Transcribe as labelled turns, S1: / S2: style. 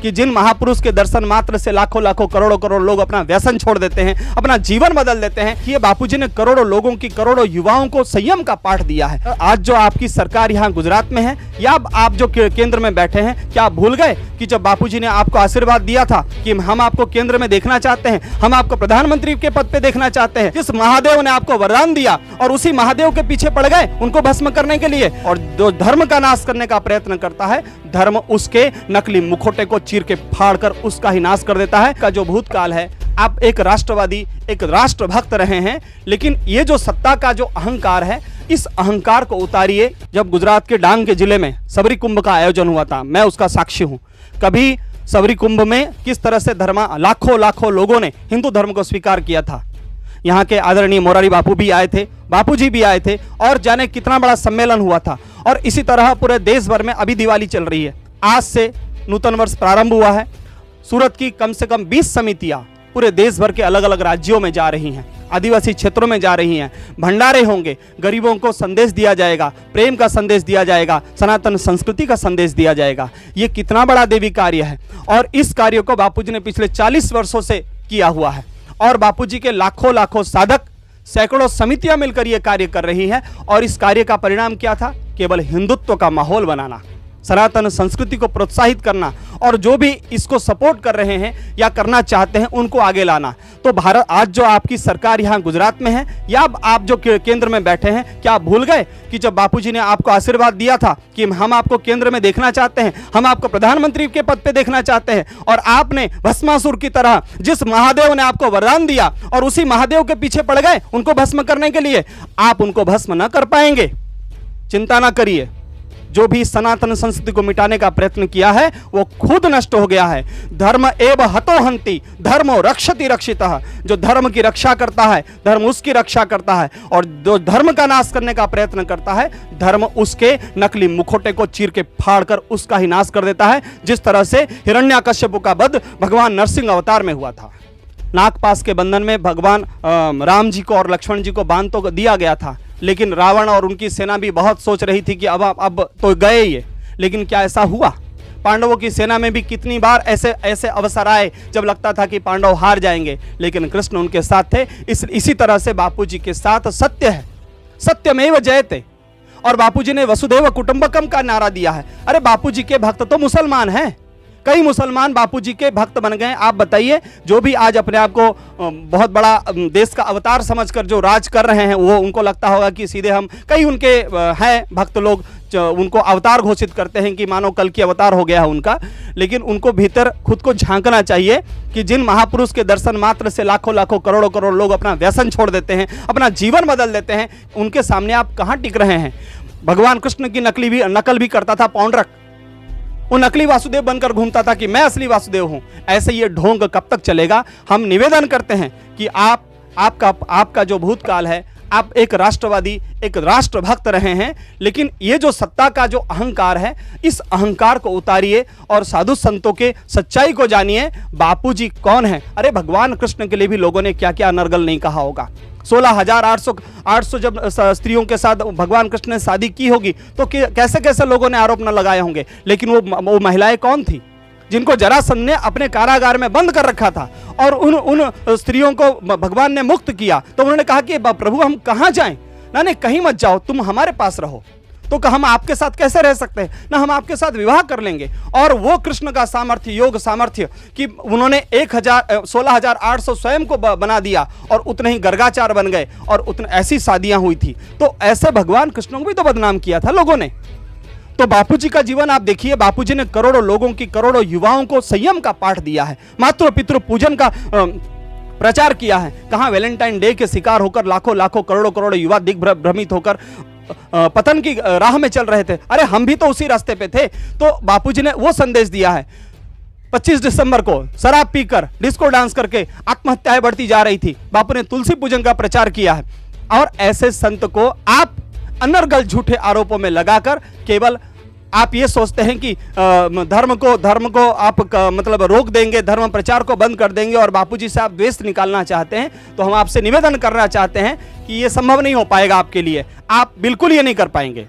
S1: कि जिन महापुरुष के दर्शन मात्र से लाखों लाखों करोड़ों करोड़ लोग अपना व्यसन छोड़ देते हैं, अपना जीवन बदल देते हैं, कि ये बापूजी ने करोड़ों लोगों की, करोड़ों युवाओं को संयम का पाठ दिया है। आज जो आपकी सरकार यहाँ गुजरात में है या आप जो केंद्र में बैठे हैं, क्या आप भूल गए कि जब बापूजी ने आपको आशीर्वाद दिया था कि हम आपको केंद्र में देखना चाहते हैं, हम आपको प्रधानमंत्री के पद पे देखना चाहते हैं, जिस महादेव ने आपको वरदान दिया और उसी महादेव के पीछे पड़ गए उनको भस्म करने के लिए, और जो धर्म का नाश करने का प्रयत्न करता है, धर्म उसके नकली मुखौटे को चीर के फाड़ कर उसका ही नाश कर देता है। का जो भूतकाल है, आप एक राष्ट्रवादी, एक राष्ट्रभक्त रहे हैं, लेकिन ये जो सत्ता का जो अहंकार है, इस अहंकार को उतारिए। जब गुजरात के डांग के जिले में सबरी कुंभ का आयोजन हुआ था, मैं उसका साक्षी हूं। कभी सबरी कुंभ में किस तरह से लाखों लाखों लोगों ने हिंदू धर्म को स्वीकार किया था। यहाँ के आदरणीय मोरारी बापू भी आए थे, बापूजी भी आए थे, और जाने कितना बड़ा सम्मेलन हुआ था। और इसी तरह पूरे देश भर में अभी दिवाली चल रही है, आज से नूतन वर्ष प्रारंभ हुआ है। सूरत की कम से कम 20 समितियां पूरे देश भर के अलग अलग राज्यों में जा रही हैं, आदिवासी क्षेत्रों में जा रही हैं। भंडारे होंगे, गरीबों को संदेश दिया जाएगा, प्रेम का संदेश दिया जाएगा, सनातन संस्कृति का संदेश दिया जाएगा। ये कितना बड़ा देवी कार्य है, और इस कार्य को बापूजी ने पिछले 40 वर्षों से किया हुआ है। और बापूजी के लाखों लाखों साधक, सैकड़ों समितियां मिलकर यह कार्य कर रही हैं। और इस कार्य का परिणाम क्या था? केवल हिंदुत्व का माहौल बनाना, सनातन संस्कृति को प्रोत्साहित करना, और जो भी इसको सपोर्ट कर रहे हैं या करना चाहते हैं उनको आगे लाना। तो भारत, आज जो आपकी सरकार यहाँ गुजरात में है या आप जो केंद्र में बैठे हैं, क्या आप भूल गए कि जब बापूजी ने आपको आशीर्वाद दिया था कि हम आपको केंद्र में देखना चाहते हैं, हम आपको प्रधानमंत्री के पद पे देखना चाहते हैं, और आपने भस्मासुर की तरह जिस महादेव ने आपको वरदान दिया और उसी महादेव के पीछे पड़ गए उनको भस्म करने के लिए, आप उनको भस्म न कर पाएंगे। चिंता ना करिए, जो भी सनातन संस्कृति को मिटाने का प्रयत्न किया है वो खुद नष्ट हो गया है। धर्म एव हतो हन्ति धर्मो रक्षति रक्षितः। जो धर्म की रक्षा करता है, धर्म उसकी रक्षा करता है, और जो धर्म का नाश करने का प्रयत्न करता है, धर्म उसके नकली मुखौटे को चीर के फाड़ कर उसका ही नाश कर देता है। जिस तरह से हिरण्याकश्यप का वध भगवान नरसिंह अवतार में हुआ था। नागपाश के बंधन में भगवान राम जी को और लक्ष्मण जी को बांध तो दिया गया था, लेकिन रावण और उनकी सेना भी बहुत सोच रही थी कि अब तो गए ये, लेकिन क्या ऐसा हुआ? पांडवों की सेना में भी कितनी बार ऐसे अवसर आए जब लगता था कि पांडव हार जाएंगे, लेकिन कृष्ण उनके साथ थे। इसी तरह से बापूजी के साथ सत्य है, सत्यमेव जयते। और बापूजी ने वसुधैव कुटुंबकम का नारा दिया है। अरे बापूजी के भक्त तो मुसलमान हैं, कई मुसलमान बापूजी के भक्त बन गए। आप बताइए, जो भी आज अपने आप को बहुत बड़ा देश का अवतार समझकर जो राज कर रहे हैं, वो उनको लगता होगा कि सीधे हम, कई उनके हैं भक्त लोग उनको अवतार घोषित करते हैं कि मानो कल की अवतार हो गया है उनका, लेकिन उनको भीतर खुद को झांकना चाहिए कि जिन महापुरुष के दर्शन मात्र से लाखों लाखों करोड़ों करोड़ लोग अपना व्यसन छोड़ देते हैं, अपना जीवन बदल देते हैं, उनके सामने आप कहाँ टिक रहे हैं? भगवान कृष्ण की नकल भी करता था पौंड्रक, वो नकली वासुदेव बनकर घूमता था कि मैं असली वासुदेव हूं। ऐसे ये ढोंग कब तक चलेगा? हम निवेदन करते हैं कि आपका जो भूतकाल है, आप एक राष्ट्रवादी, एक राष्ट्रभक्त रहे हैं, लेकिन ये जो सत्ता का जो अहंकार है, इस अहंकार को उतारिए और साधु संतों के सच्चाई को जानिए। बापूजी कौन है? अरे भगवान कृष्ण के लिए भी लोगों ने क्या क्या अनर्गल नहीं कहा होगा। 16,800 जब स्त्रियों के साथ भगवान कृष्ण ने शादी की होगी तो कैसे कैसे लोगों ने आरोप न लगाए होंगे, लेकिन वो महिलाएं कौन थी जिनको जरासंध ने अपने कारागार में बंद कर रखा था, और उन स्त्रियों को भगवान ने मुक्त किया। तो उन्होंने कहा कि प्रभु हम कहाँ जाएं? ना नहीं, कहीं मत जाओ, तुम हमारे पास रहो। तो हम आपके साथ कैसे रह सकते हैं? ना हम आपके साथ विवाह कर लेंगे। और वो कृष्ण का सामर्थ्य, योग सामर्थ्य, कि उन्होंने 16,800 स्वयं को बना दिया और उतने ही गर्गाचार बन गए, और उतने ऐसी शादियां हुई थी। तो ऐसे भगवान कृष्ण को भी तो बदनाम किया था लोगों ने। तो बापूजी का जीवन आप देखिए, बापूजी ने करोड़ों लोगों की, करोड़ों युवाओं को संयम का पाठ दिया है, मातृ पितृ पूजन का प्रचार किया है। कहाँ वैलेंटाइन डे के शिकार होकर लाखों लाखों करोड़ों करोड़ों युवा दिग्भ्रमित होकर पतन की राह में चल रहे थे। अरे हम भी तो उसी रास्ते पे थे। तो बापूजी ने वो संदेश दिया है। 25 दिसंबर को शराब पीकर, डिस्को डांस करके आत्महत्याएं बढ़ती जा रही थी, बापू ने तुलसी पूजन का प्रचार किया है। और ऐसे संत को आप अनर्गल झूठे आरोपों में लगाकर केवल आप ये सोचते हैं कि धर्म को आप मतलब रोक देंगे, धर्म प्रचार को बंद कर देंगे और बापूजी से आप द्वेष निकालना चाहते हैं। तो हम आपसे निवेदन करना चाहते हैं कि ये संभव नहीं हो पाएगा आपके लिए, आप बिल्कुल ये नहीं कर पाएंगे।